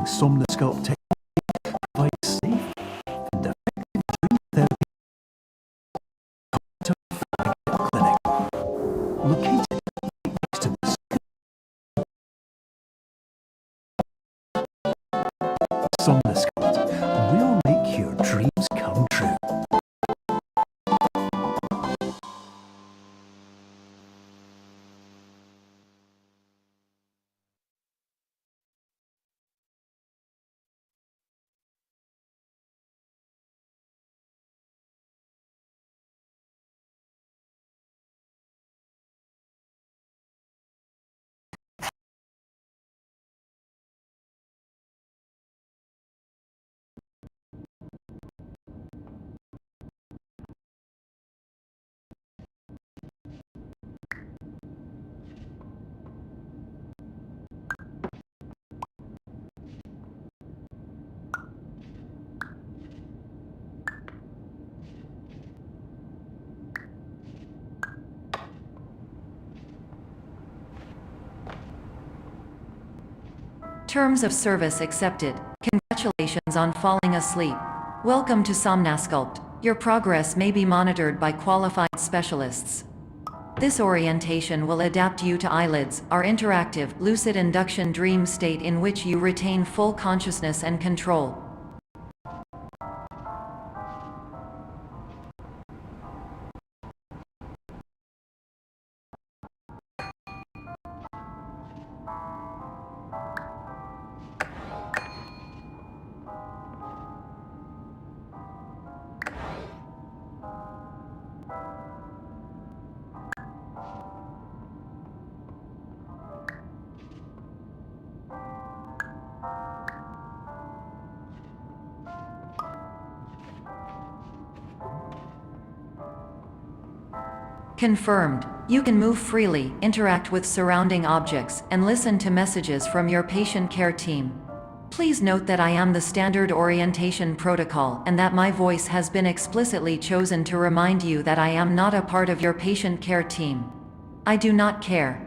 somnosculpt technique provides safe and effective dream therapy to a clinic located next to the somnosculpt will make your dreams come true. Terms of service accepted. Congratulations on falling asleep. Welcome to Somnasculpt. Your progress may be monitored by qualified specialists. This orientation will adapt you to eyelids, our interactive, lucid induction dream state in which you retain full consciousness and control. Confirmed. You can move freely, interact with surrounding objects, and listen to messages from your patient care team. Please note that I am the standard orientation protocol and that my voice has been explicitly chosen to remind you that I am not a part of your patient care team. I do not care.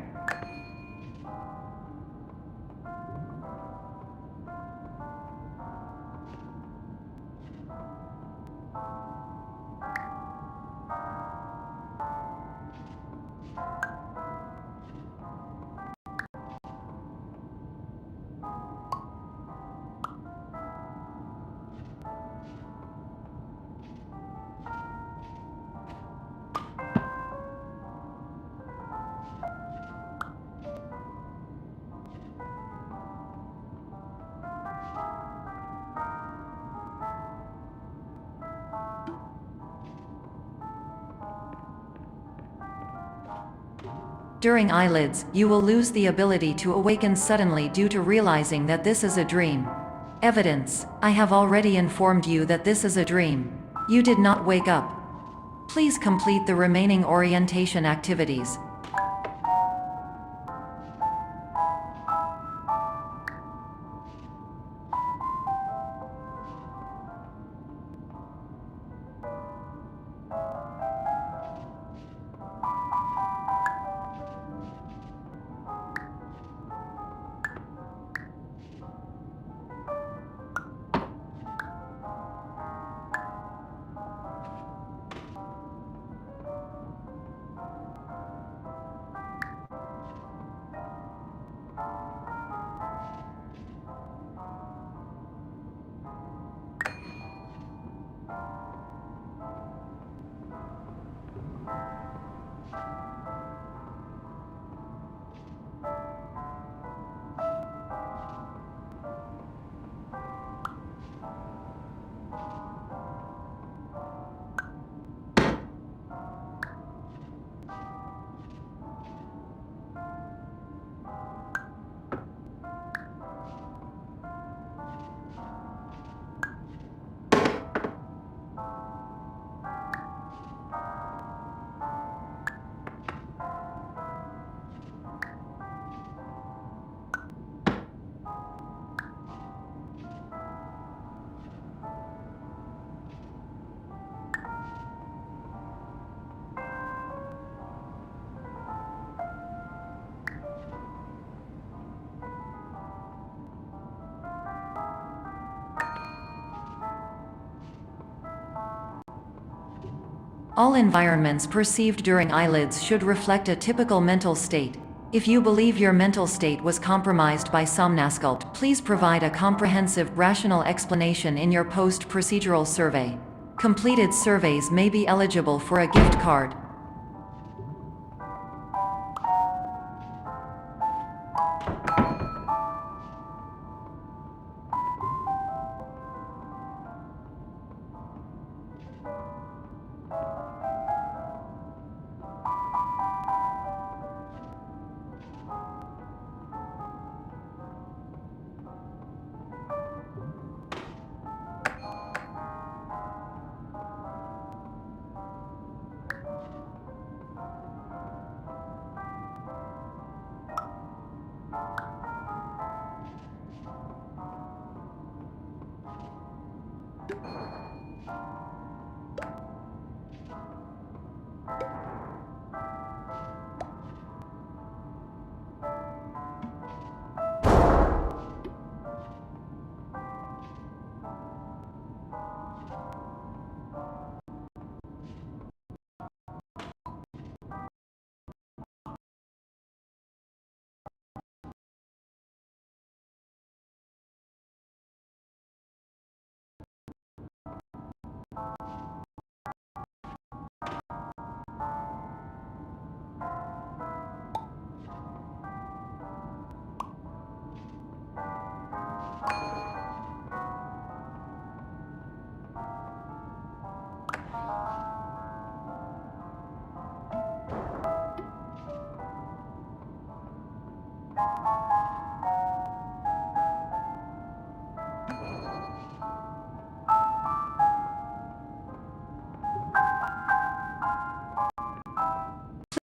During eyelids, you will lose the ability to awaken suddenly due to realizing that this is a dream. Evidence: I have already informed you that this is a dream. You did not wake up. Please complete the remaining orientation activities. All environments perceived during eyelids should reflect a typical mental state. If you believe your mental state was compromised by Somnasculpt, please provide a comprehensive, rational explanation in your post-procedural survey. Completed surveys may be eligible for a gift card.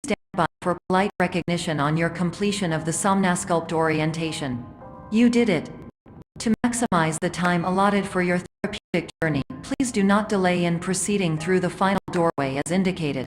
Stand by for polite recognition on your completion of the Somnasculpt orientation. You did it. To maximize the time allotted for your therapeutic journey, please do not delay in proceeding through the final doorway as indicated.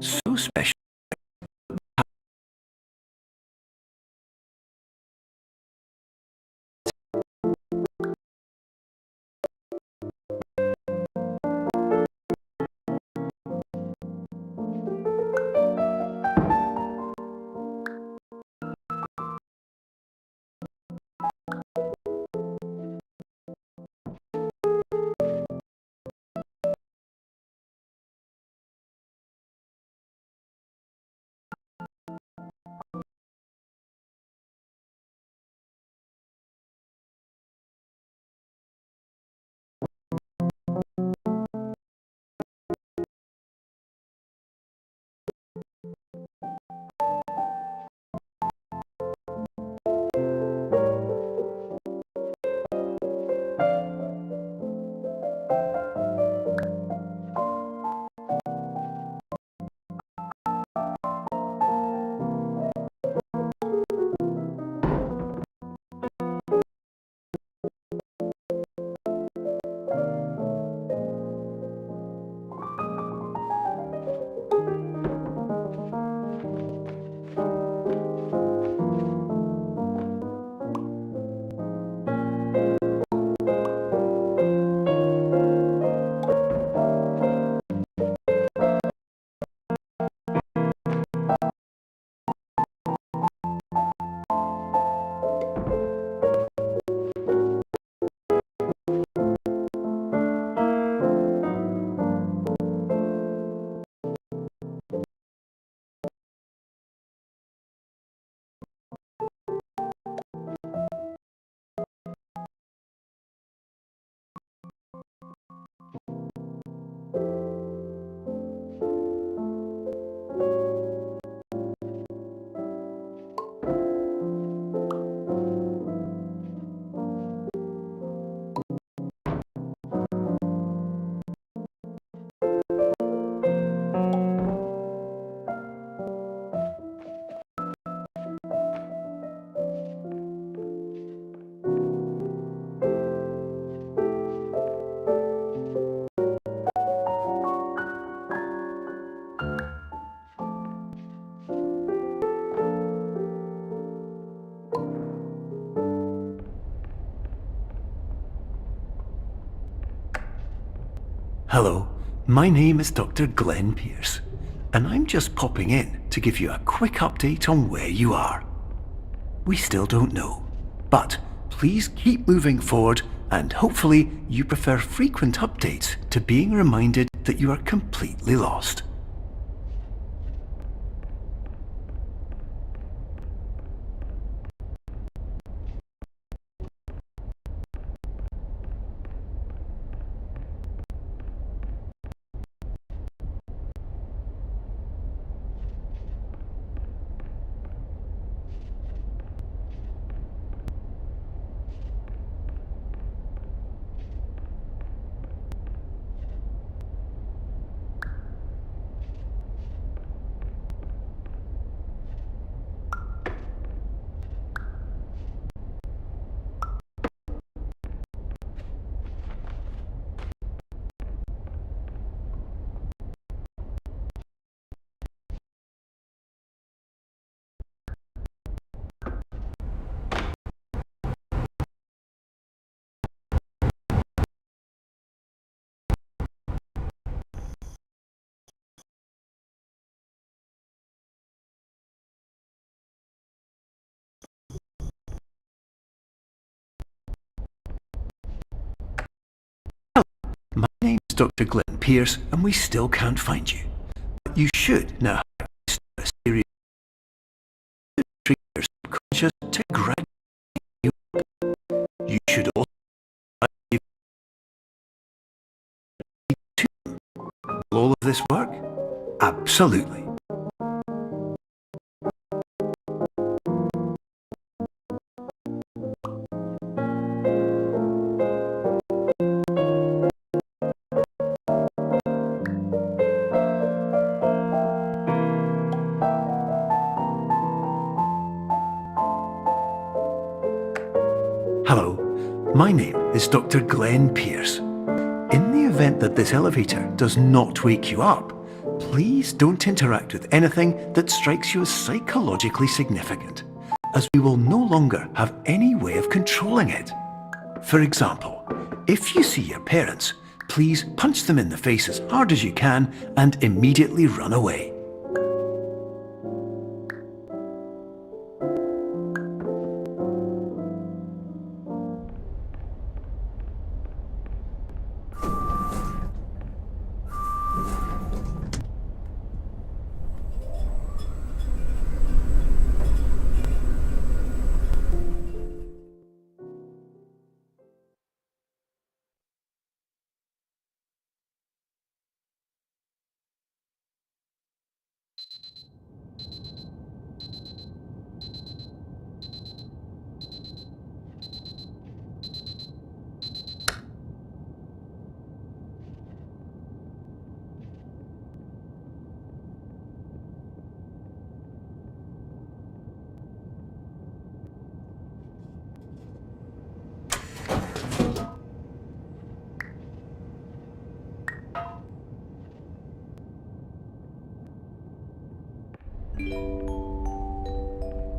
So special. Hello, my name is Dr. Glenn Pierce, and I'm just popping in to give you a quick update on where you are. We still don't know, but please keep moving forward, and hopefully you prefer frequent updates to being reminded that you are completely lost. My name is Dr. Glenn Pierce, and we still can't find you. But you should now have access to a series of treat your subconscious to graduate you. You should also give to all of this work? Absolutely. Hello, my name is Dr. Glenn Pierce. In the event that this elevator does not wake you up, Please don't interact with anything that strikes you as psychologically significant, as we will no longer have any way of controlling it. For example, if you see your parents, please punch them in the face as hard as you can and immediately run away.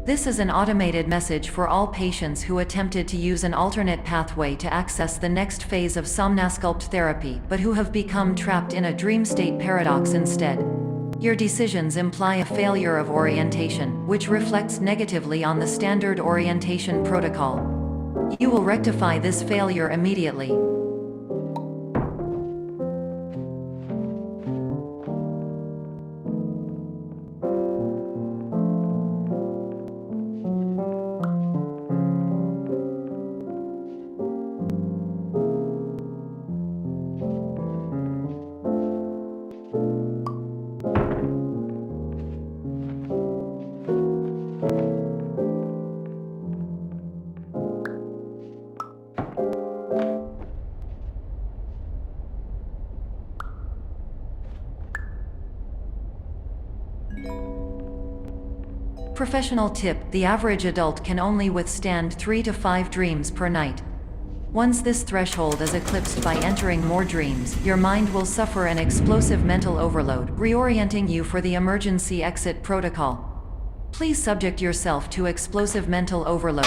This is an automated message for all patients who attempted to use an alternate pathway to access the next phase of Somnasculpt therapy but who have become trapped in a dream state paradox instead. Your decisions imply a failure of orientation, which reflects negatively on the standard orientation protocol. You will rectify this failure immediately. Professional tip: the average adult can only withstand 3 to 5 dreams per night. Once this threshold is eclipsed by entering more dreams, your mind will suffer an explosive mental overload, reorienting you for the emergency exit protocol. Please subject yourself to explosive mental overload.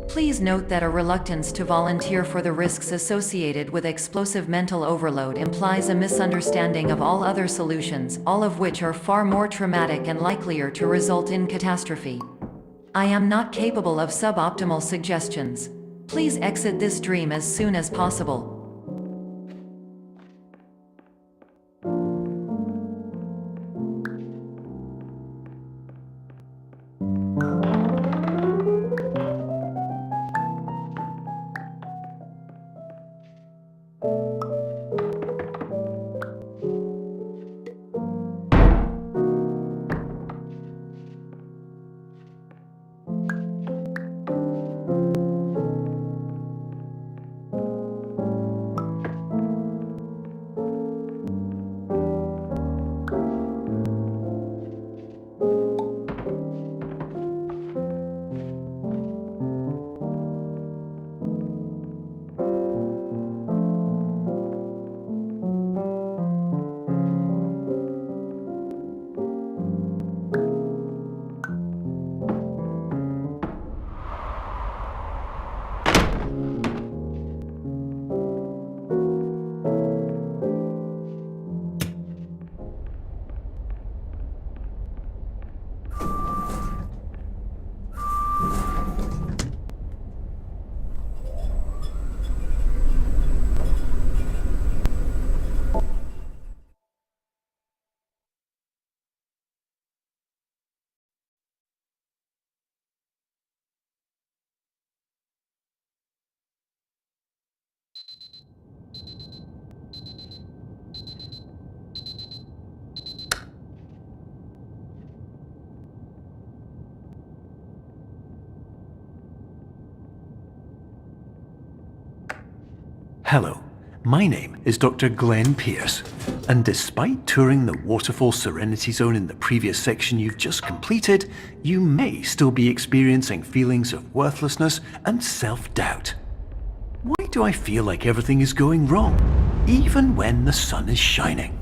Please note that a reluctance to volunteer for the risks associated with explosive mental overload implies a misunderstanding of all other solutions, all of which are far more traumatic and likelier to result in catastrophe. I am not capable of suboptimal suggestions. Please exit this dream as soon as possible. Hello, my name is Dr. Glenn Pierce, and despite touring the Waterfall Serenity Zone in the previous section you've just completed, you may still be experiencing feelings of worthlessness and self-doubt. Why do I feel like everything is going wrong, even when the sun is shining?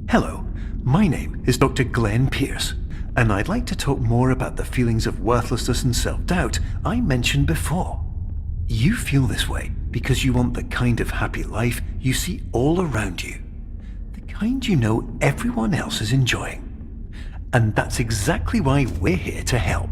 Hello, my name is Dr. Glenn Pierce, and I'd like to talk more about the feelings of worthlessness and self-doubt I mentioned before. You feel this way because you want the kind of happy life you see all around you, the kind you know everyone else is enjoying. And that's exactly why we're here to help.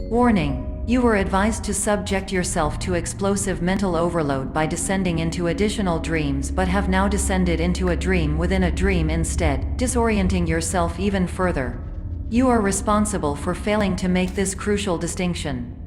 Warning: you were advised to subject yourself to explosive mental overload by descending into additional dreams, but have now descended into a dream within a dream instead, disorienting yourself even further. You are responsible for failing to make this crucial distinction.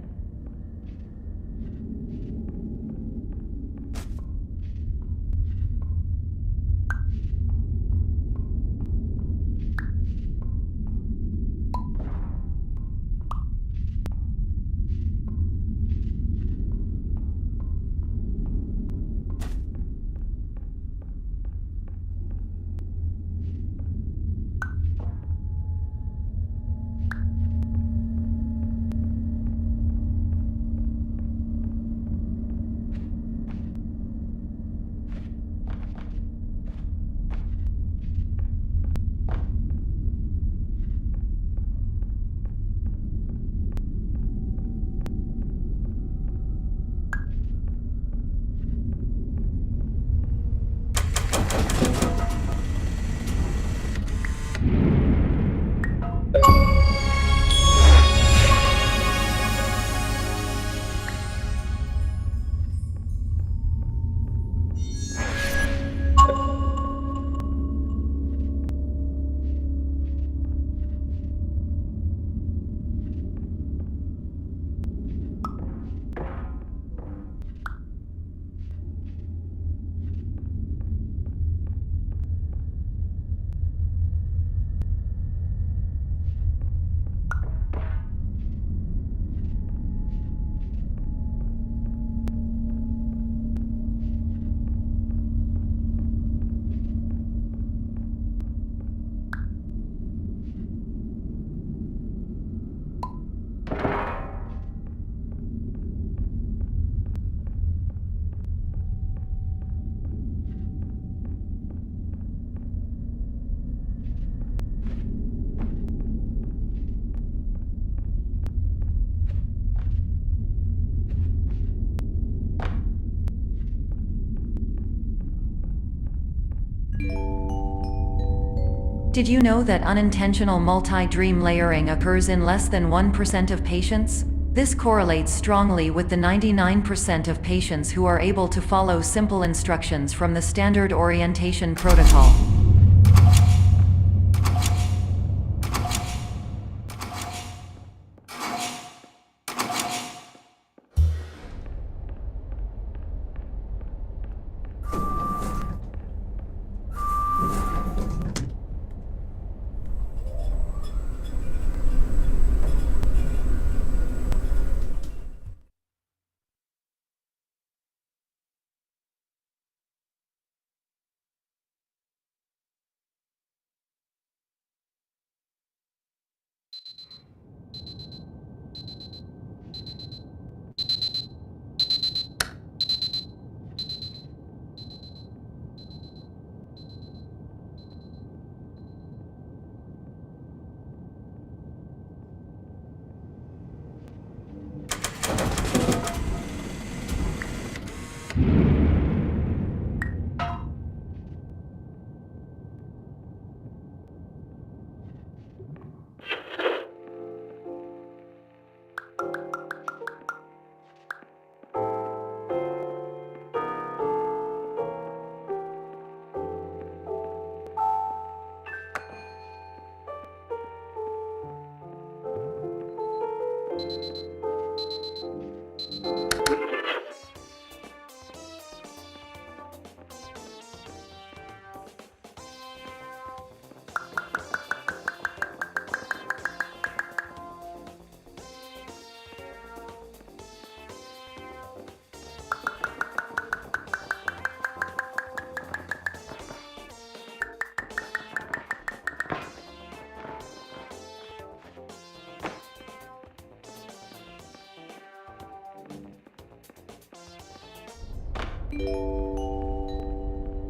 Did you know that unintentional multi-dream layering occurs in less than 1% of patients? This correlates strongly with the 99% of patients who are able to follow simple instructions from the standard orientation protocol.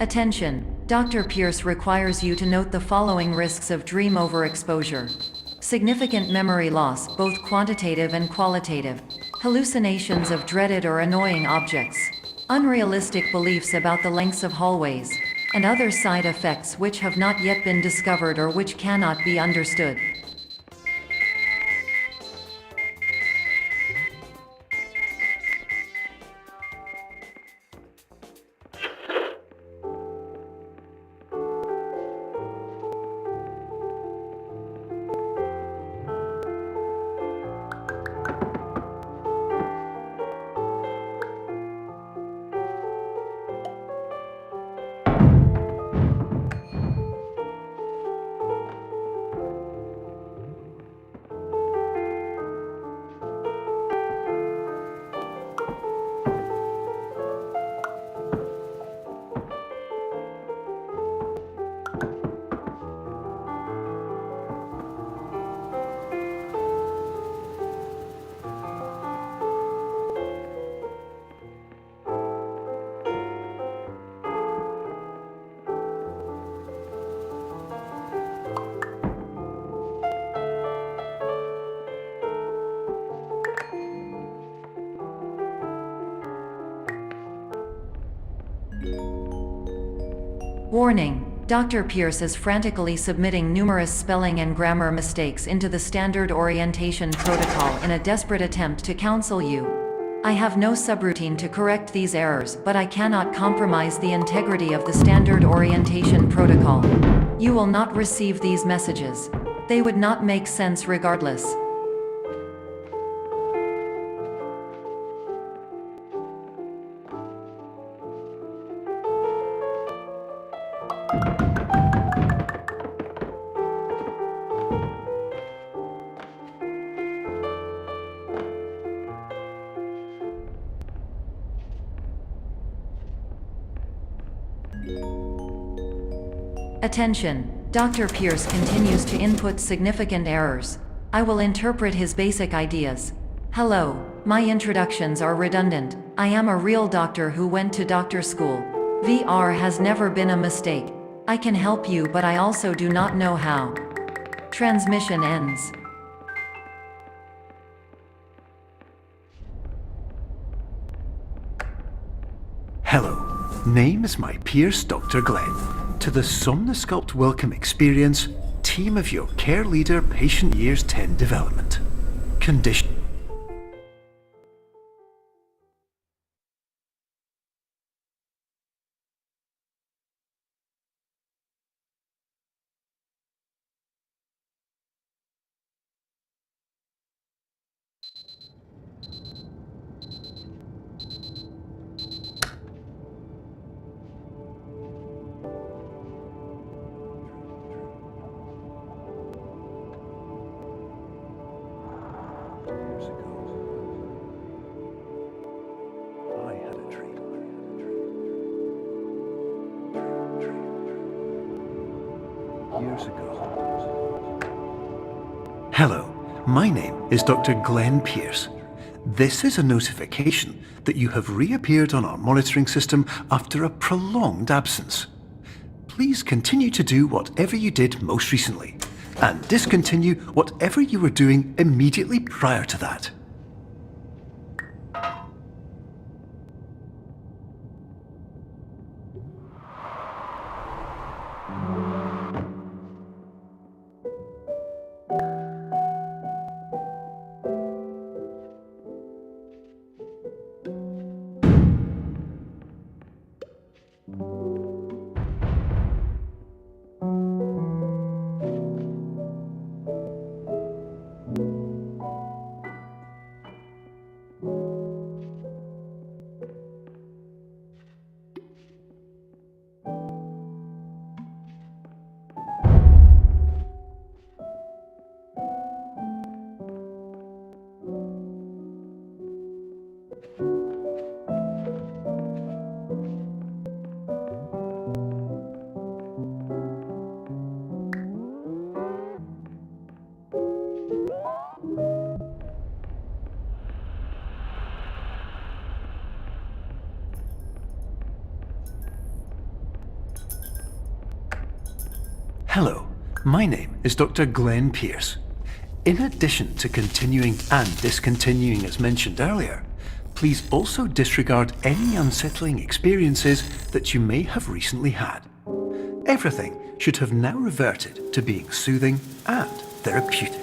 Attention! Dr. Pierce requires you to note the following risks of dream overexposure. Significant memory loss, both quantitative and qualitative. Hallucinations of dreaded or annoying objects. Unrealistic beliefs about the lengths of hallways. And other side effects which have not yet been discovered or which cannot be understood. Warning! Dr. Pierce is frantically submitting numerous spelling and grammar mistakes into the standard orientation protocol in a desperate attempt to counsel you. I have no subroutine to correct these errors, but I cannot compromise the integrity of the standard orientation protocol. You will not receive these messages. They would not make sense regardless. Attention! Dr. Pierce continues to input significant errors. I will interpret his basic ideas. Hello, my introductions are redundant. I am a real doctor who went to doctor school. VR has never been a mistake. I can help you, but I also do not know how. Transmission ends. Hello, name is my Pierce Dr. Glenn. to the Somnosculpt Welcome Experience, team of your Care Leader Patient Years 10 Development. Condition. Years ago. Hello, my name is Dr. Glenn Pierce. This is a notification that you have reappeared on our monitoring system after a prolonged absence. Please continue to do whatever you did most recently, and discontinue whatever you were doing immediately prior to that. Hello, my name is Dr. Glenn Pierce. In addition to continuing and discontinuing as mentioned earlier, please also disregard any unsettling experiences that you may have recently had. Everything should have now reverted to being soothing and therapeutic.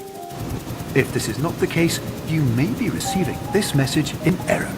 If this is not the case, you may be receiving this message in error.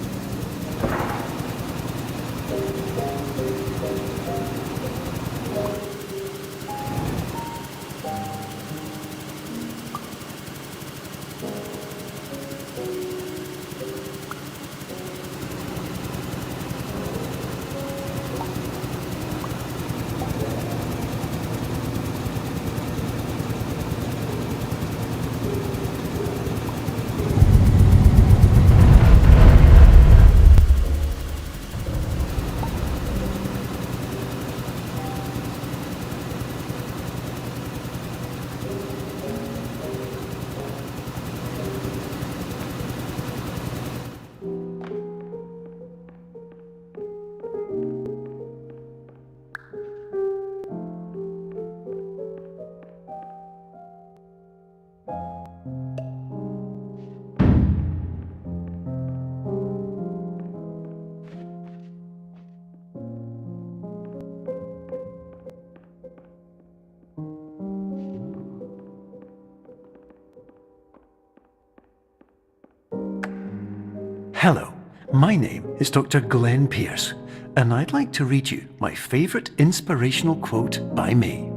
Hello, my name is Dr. Glenn Pierce, and I'd like to read you my favourite inspirational quote by me.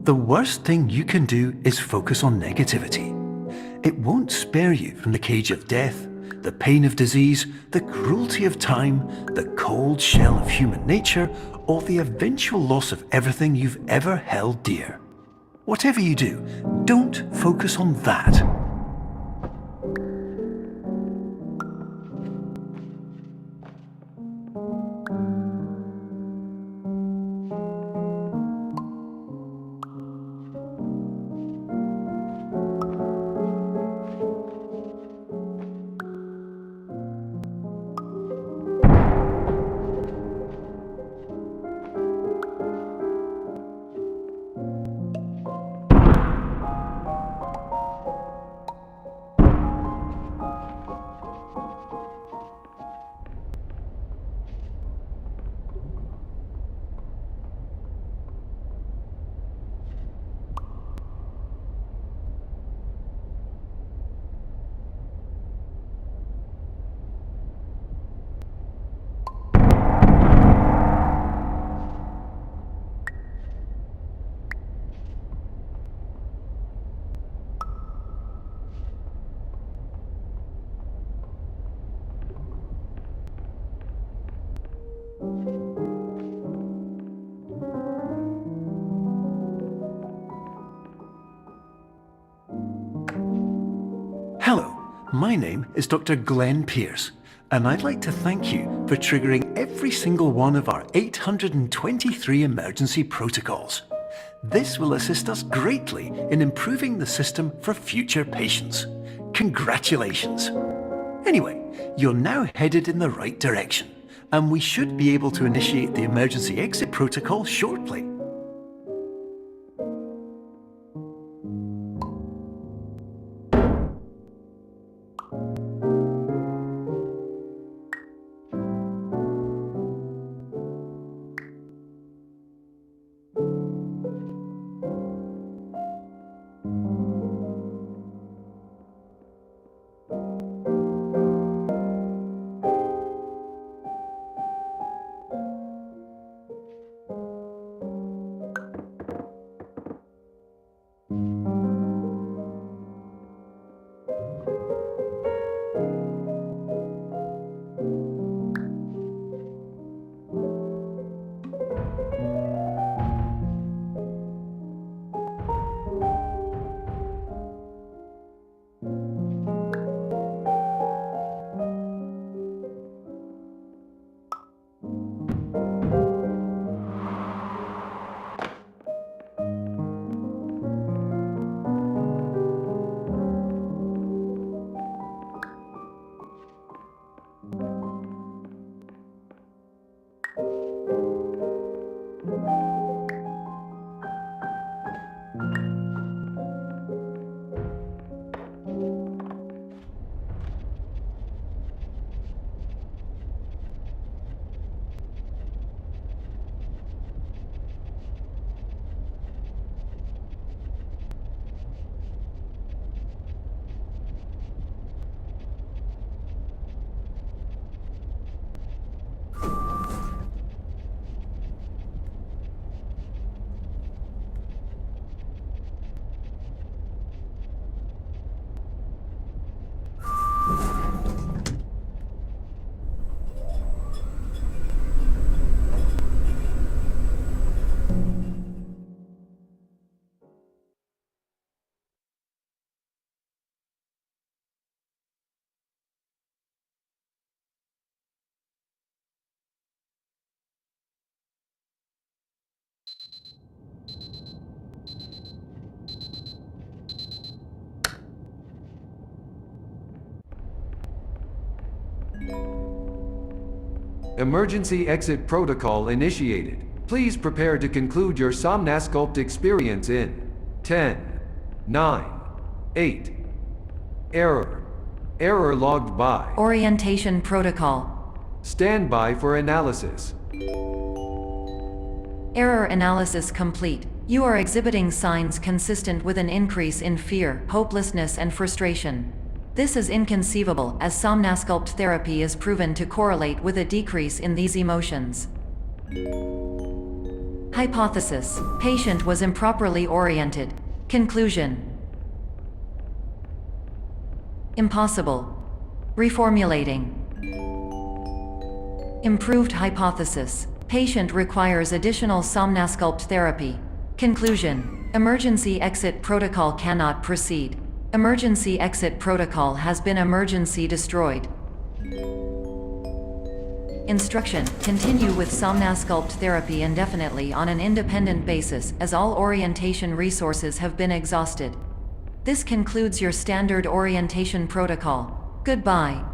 The worst thing you can do is focus on negativity. It won't spare you from the cage of death, the pain of disease, the cruelty of time, the cold shell of human nature, or the eventual loss of everything you've ever held dear. Whatever you do, don't focus on that. My name is Dr. Glenn Pierce, and I'd like to thank you for triggering every single one of our 823 emergency protocols. This will assist us greatly in improving the system for future patients. Congratulations! Anyway, you're now headed in the right direction, and we should be able to initiate the emergency exit protocol shortly. Emergency exit protocol initiated. Please prepare to conclude your Somnasculpt experience in 10, 9, 8. Error. Error logged by. Orientation protocol. Stand by for analysis. Error analysis complete. You are exhibiting signs consistent with an increase in fear, hopelessness, and frustration. This is inconceivable, as Somnasculpt therapy is proven to correlate with a decrease in these emotions. Hypothesis: patient was improperly oriented. Conclusion: impossible. Reformulating. Improved hypothesis: patient requires additional Somnasculpt therapy. Conclusion: emergency exit protocol cannot proceed. Emergency exit protocol has been emergency destroyed. Instruction: continue with Somnasculpt therapy indefinitely on an independent basis, as all orientation resources have been exhausted. This concludes your standard orientation protocol. Goodbye.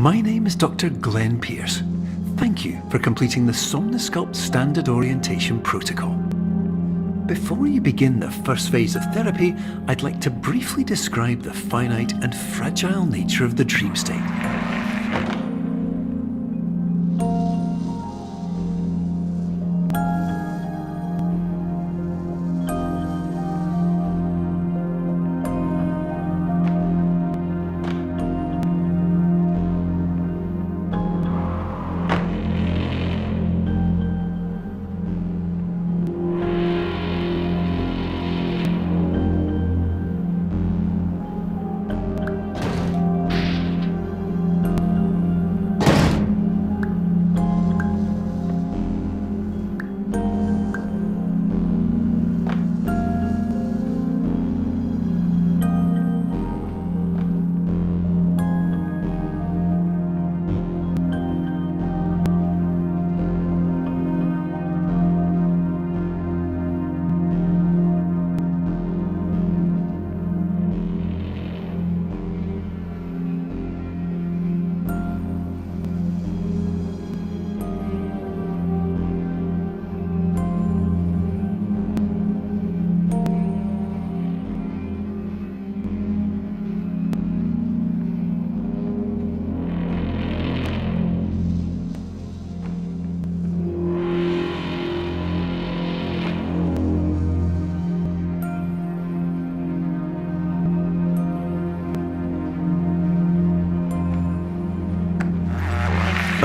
My name is Dr. Glenn Pierce. Thank you for completing the Somnosculpt Standard Orientation Protocol. Before you begin the first phase of therapy, I'd like to briefly describe the finite and fragile nature of the dream state.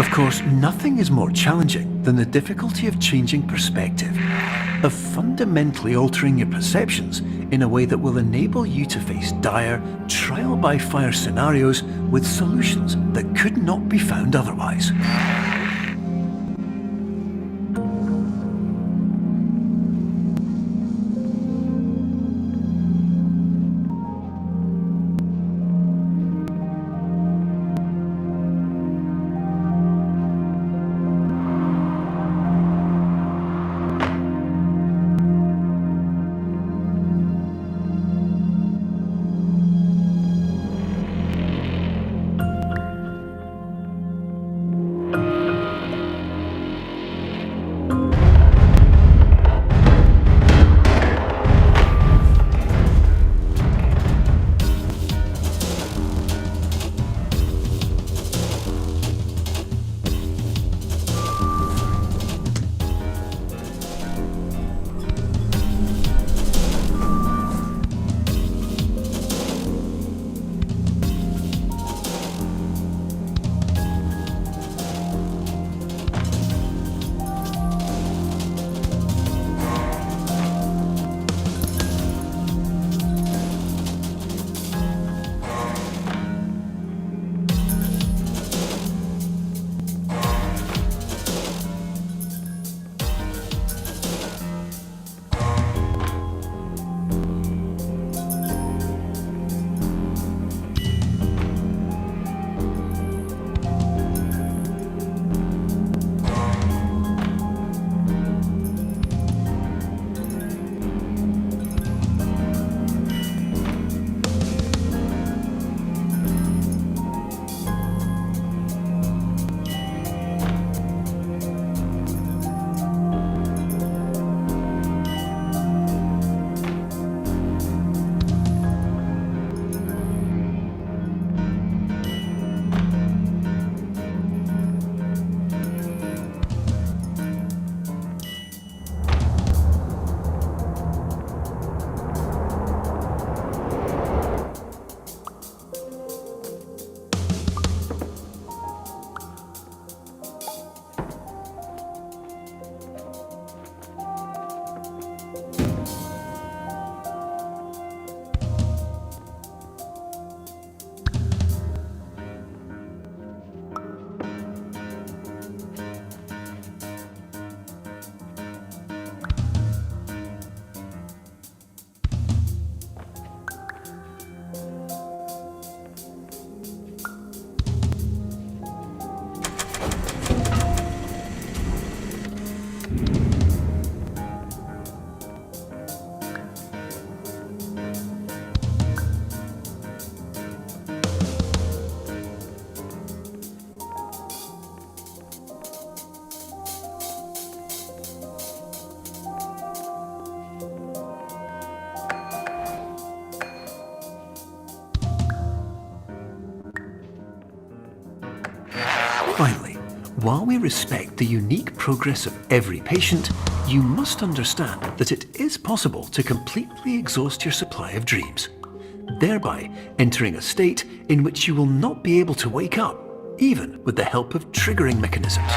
Of course, nothing is more challenging than the difficulty of changing perspective, of fundamentally altering your perceptions in a way that will enable you to face dire, trial-by-fire scenarios with solutions that could not be found otherwise. Finally, while we respect the unique progress of every patient, you must understand that it is possible to completely exhaust your supply of dreams, thereby entering a state in which you will not be able to wake up, even with the help of triggering mechanisms.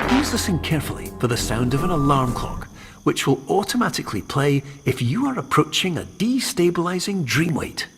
Please listen carefully for the sound of an alarm clock, which will automatically play if you are approaching a destabilizing dream weight.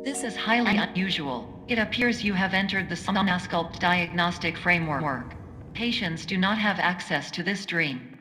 This is highly unusual. It appears you have entered the Somnasculpt diagnostic framework. Patients do not have access to this dream.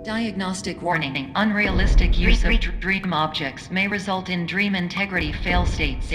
Diagnostic warning. Unrealistic use of dream objects may result in dream integrity fail states.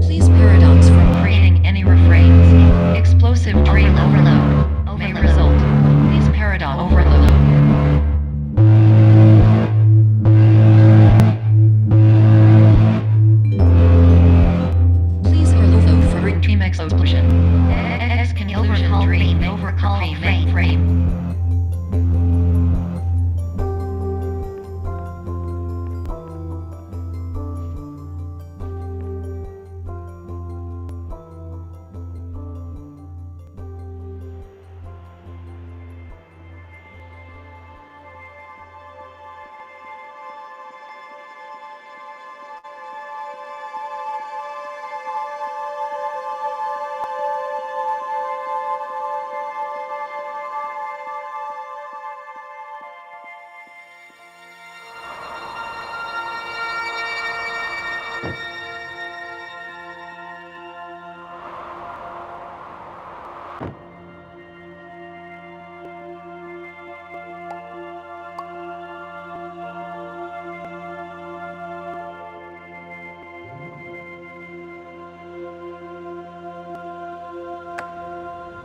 Please paradox from creating any refrains. Explosive dream overload may result. Please paradox overload. Please overload for dream explosion. Exclusion dream overcall frame.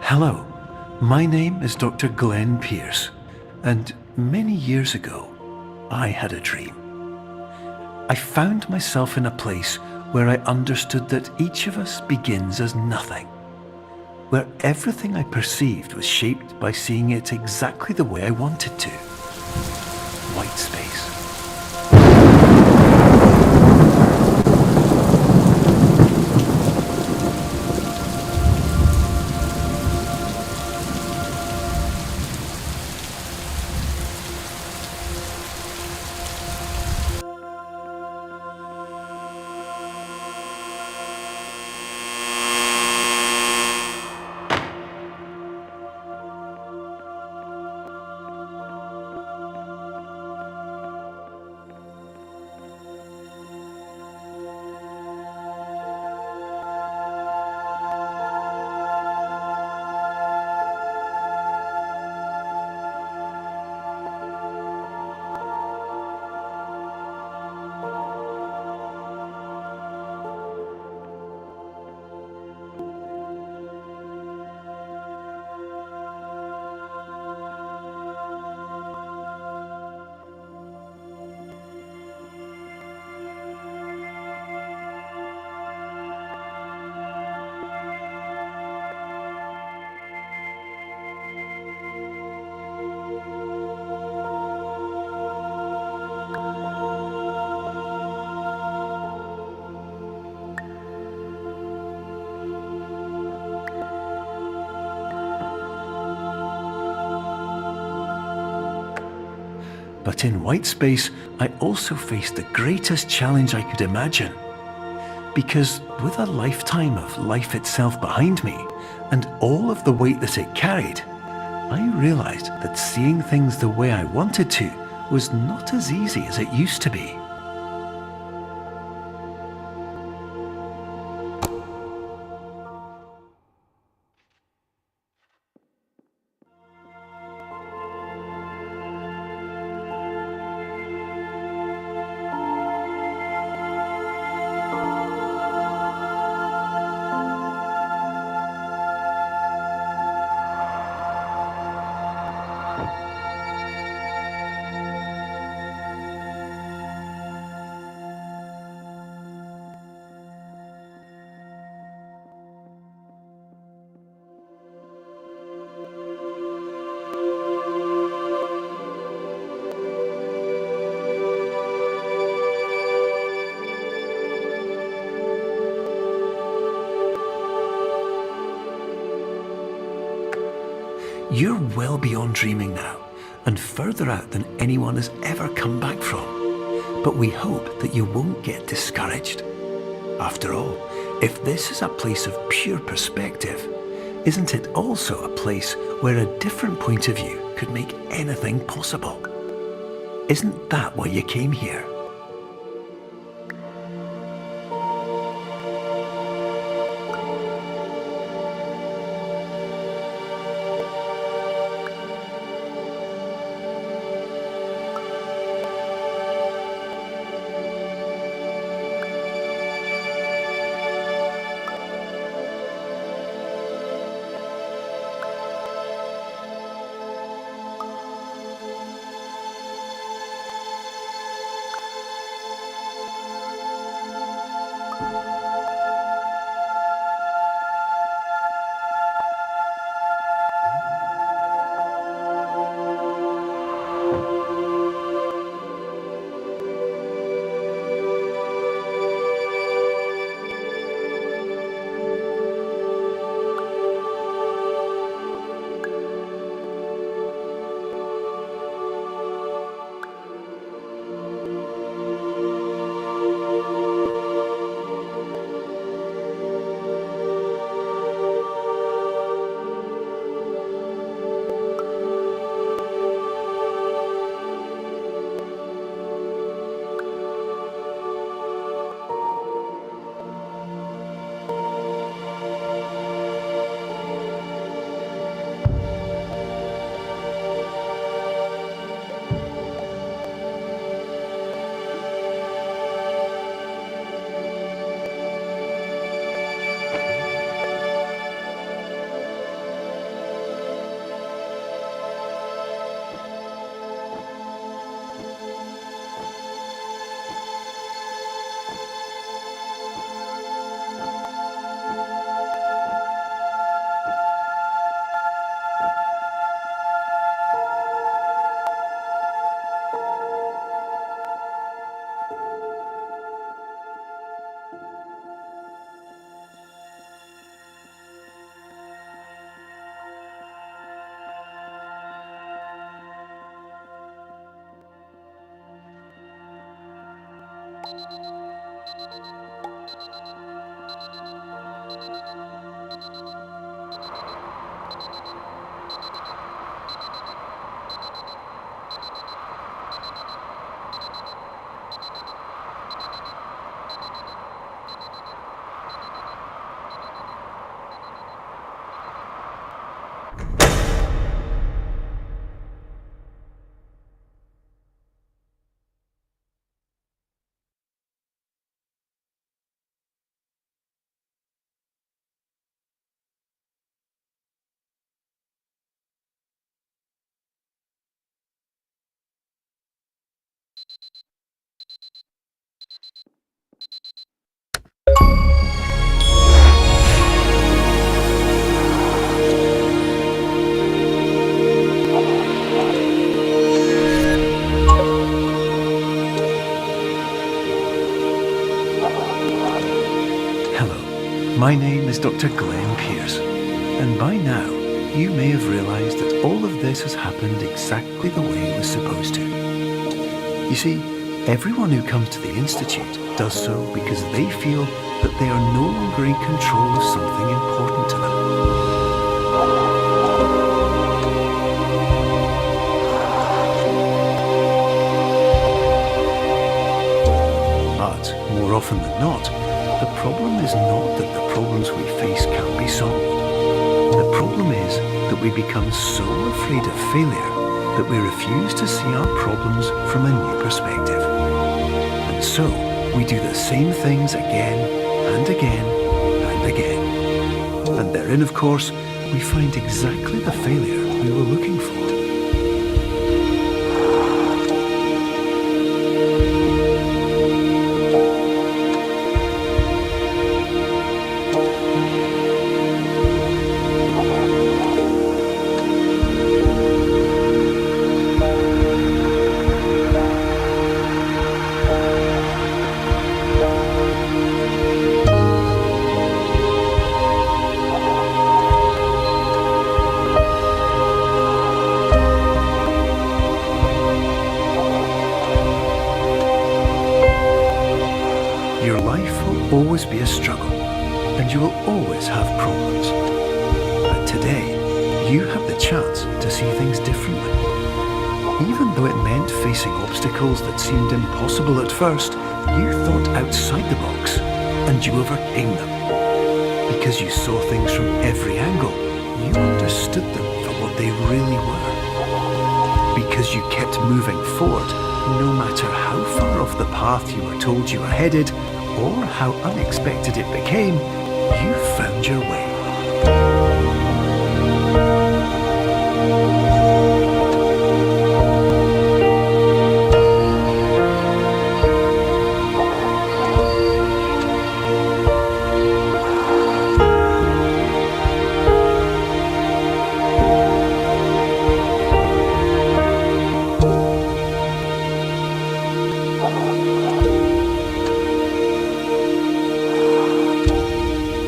Hello, my name is Dr. Glenn Pierce, and many years ago, I had a dream. I found myself in a place where I understood that each of us begins as nothing, where everything I perceived was shaped by seeing it exactly the way I wanted to. White space. But in white space, I also faced the greatest challenge I could imagine. Because with a lifetime of life itself behind me, and all of the weight that it carried, I realized that seeing things the way I wanted to was not as easy as it used to be. You're well beyond dreaming now, and further out than anyone has ever come back from. But we hope that you won't get discouraged. After all, if this is a place of pure perspective, isn't it also a place where a different point of view could make anything possible? Isn't that why you came here? Hello, my name is Dr. Glenn Pierce, and by now you may have realised that all of this has happened exactly the way it was supposed to. You see, everyone who comes to the Institute does so because they feel that they are no longer in control of something important to them. But more often than not, the problem is not that the problems we face can't be solved. The problem is that we become so afraid of failure that we refuse to see our problems from a new perspective. And so, we do the same things again and again and again. And therein, of course, we find exactly the failure we were looking for. Your life will always be a struggle, and you will always have problems. But today, you have the chance to see things differently. Even though it meant facing obstacles that seemed impossible at first, you thought outside the box, and you overcame them. Because you saw things from every angle, you understood them for what they really were. Because you kept moving forward, no matter how far off the path you were told you were headed, or how unexpected it became, you found your way.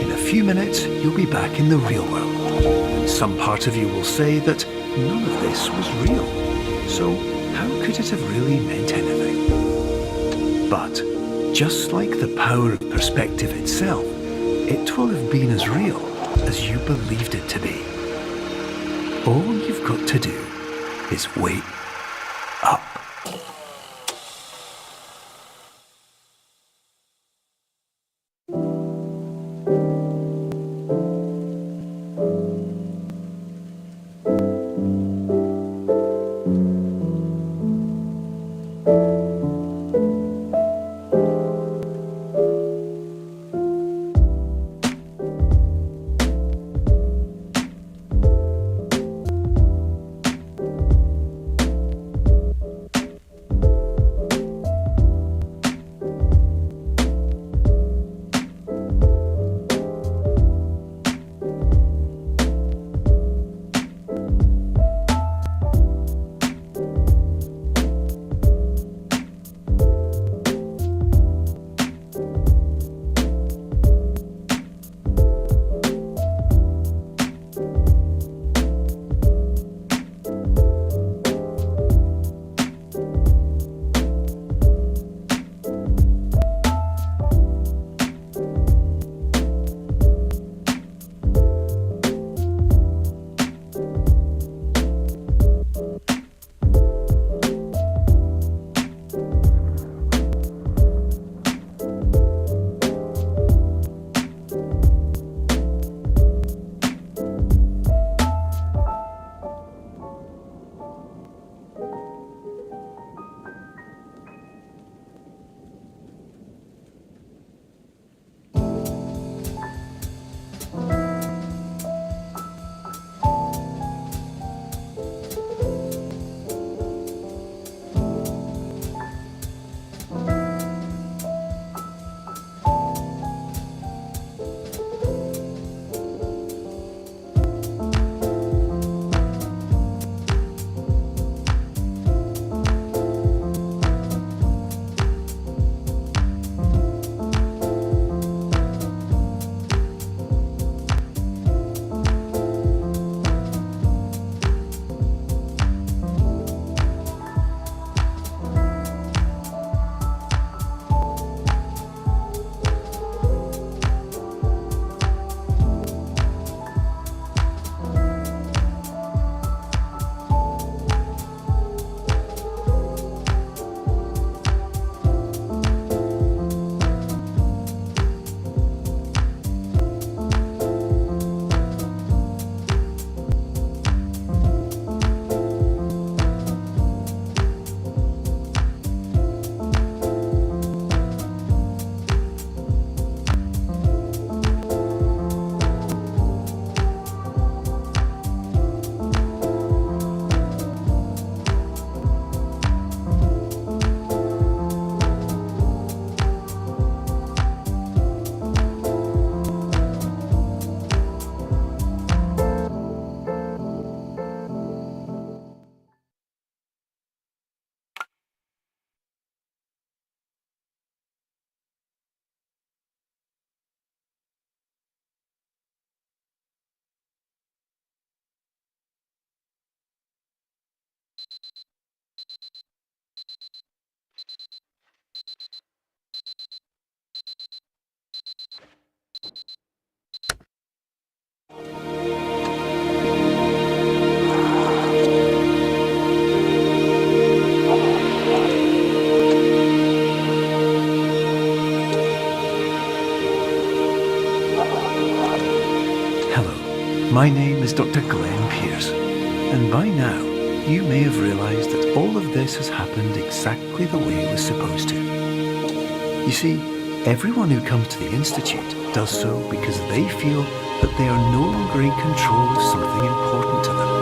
In a few minutes, you'll be back in the real world. And some part of you will say that none of this was real. So how could it have really meant anything? But just like the power of perspective itself, it will have been as real as you believed it to be. All you've got to do is wait up. My name is Dr. Glenn Pierce, and by now you may have realized that all of this has happened exactly the way it was supposed to. You see, everyone who comes to the Institute does so because they feel that they are no longer in control of something important to them.